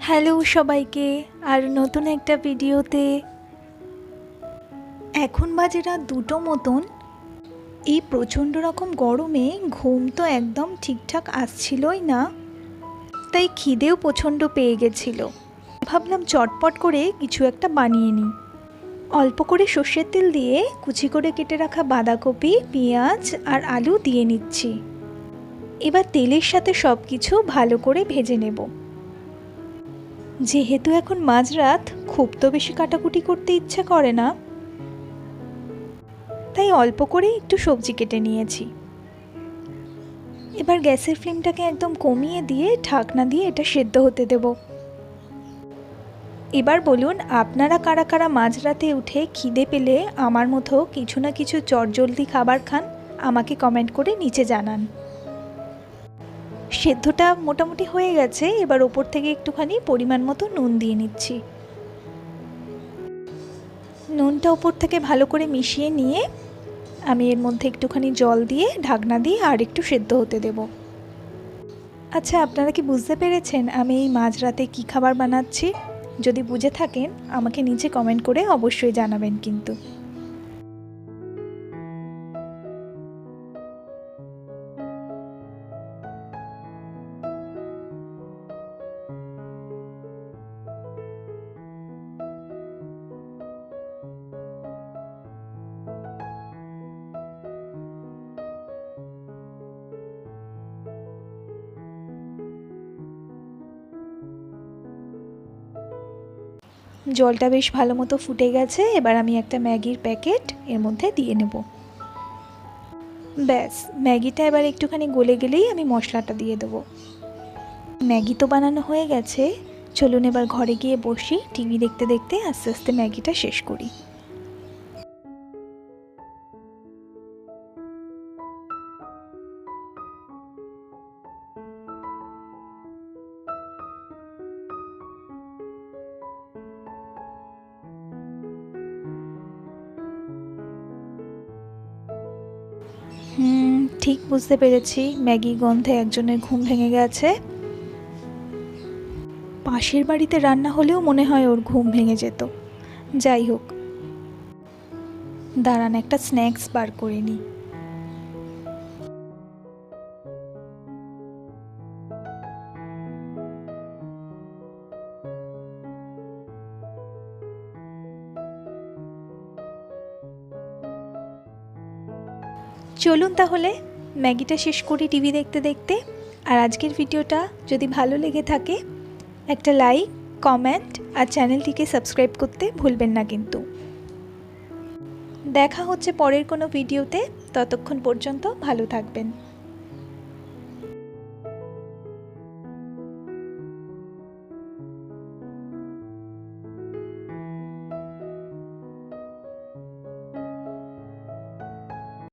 Hello সবাইকে আর নতুন একটা ভিডিওতে। এখন বাজে রাত 2টো মতন। এই প্রচণ্ড রকম গরমে ঘুম তো একদম ঠিকঠাক আসছিলই না, তাই খিদেও প্রচণ্ড পেয়ে গেছিল। ভাবলাম চটপট করে কিছু একটা বানিয়ে নিই। অল্প করে সর্ষের তেল দিয়ে কুচি করে কেটে রাখা বাঁধাকপি, পেঁয়াজ আর আলু দিয়ে নিচ্ছি। এবার তেলের সাথে সব কিছু ভালো করে ভেজে নেব। যেহেতু এখন মাঝরাত, খুব তো বেশি কাটাকুটি করতে ইচ্ছে করে না, তাই অল্প করে একটু সবজি কেটে নিয়েছি। এবার গ্যাসের ফ্লেমটাকে একদম কমিয়ে দিয়ে ঢাকনা দিয়ে এটা সেদ্ধ হতে দেব। এবার বলুন, আপনারা কারা কারা মাঝরাতে উঠে খিদে পেলে আমার মতো কিছু না কিছু চটজলদি খাবার খান? আমাকে কমেন্ট করে নিচে জানান। সেদ্ধটা মোটামুটি হয়ে গেছে। এবার ওপর থেকে একটুখানি পরিমাণ মতো নুন দিয়ে নিচ্ছি। নুনটা ওপর থেকে ভালো করে মিশিয়ে নিয়ে আমি এর মধ্যে একটুখানি জল দিয়ে ঢাকনা দিয়ে আর একটু সেদ্ধ হতে দেব। আচ্ছা, আপনারা কি বুঝতে পেরেছেন আমি এই মাঝরাতে কী খাবার বানাচ্ছি? যদি বুঝে থাকেন আমাকে নিচে কমেন্ট করে অবশ্যই জানাবেন কিন্তু। জলটা বেশ ভালো মতো ফুটে গেছে। এবার আমি একটা ম্যাগির প্যাকেট এর মধ্যে দিয়ে নেব। ব্যাস, ম্যাগিটা এবার একটুখানি গলে গেলেই আমি মশলাটা দিয়ে দেবো। ম্যাগি তো বানানো হয়ে গেছে। চলুন এবার ঘরে গিয়ে বসি, টিভি দেখতে দেখতে আস্তে আস্তে ম্যাগিটা শেষ করি। ঠিক বুঝতে পেরেছি, ম্যাগি গন্ধে একজনের ঘুম ভেঙে গেছে। পাশের বাড়িতে রান্না হলেও মনে হয় ওর ঘুম ভেঙে যেত। যাই হোক, দাঁড়ান একটা স্ন্যাক্স বার করে নিই। চলুন তাহলে ম্যাগিটা শেষ করি টিভি দেখতে দেখতে। আর আজকের ভিডিওটা যদি ভালো লেগে থাকে একটা লাইক, কমেন্ট আর চ্যানেলটিকে সাবস্ক্রাইব করতে ভুলবেন না কিন্তু। দেখা হচ্ছে পরের কোনো ভিডিওতে। ততক্ষণ পর্যন্ত ভালো থাকবেন।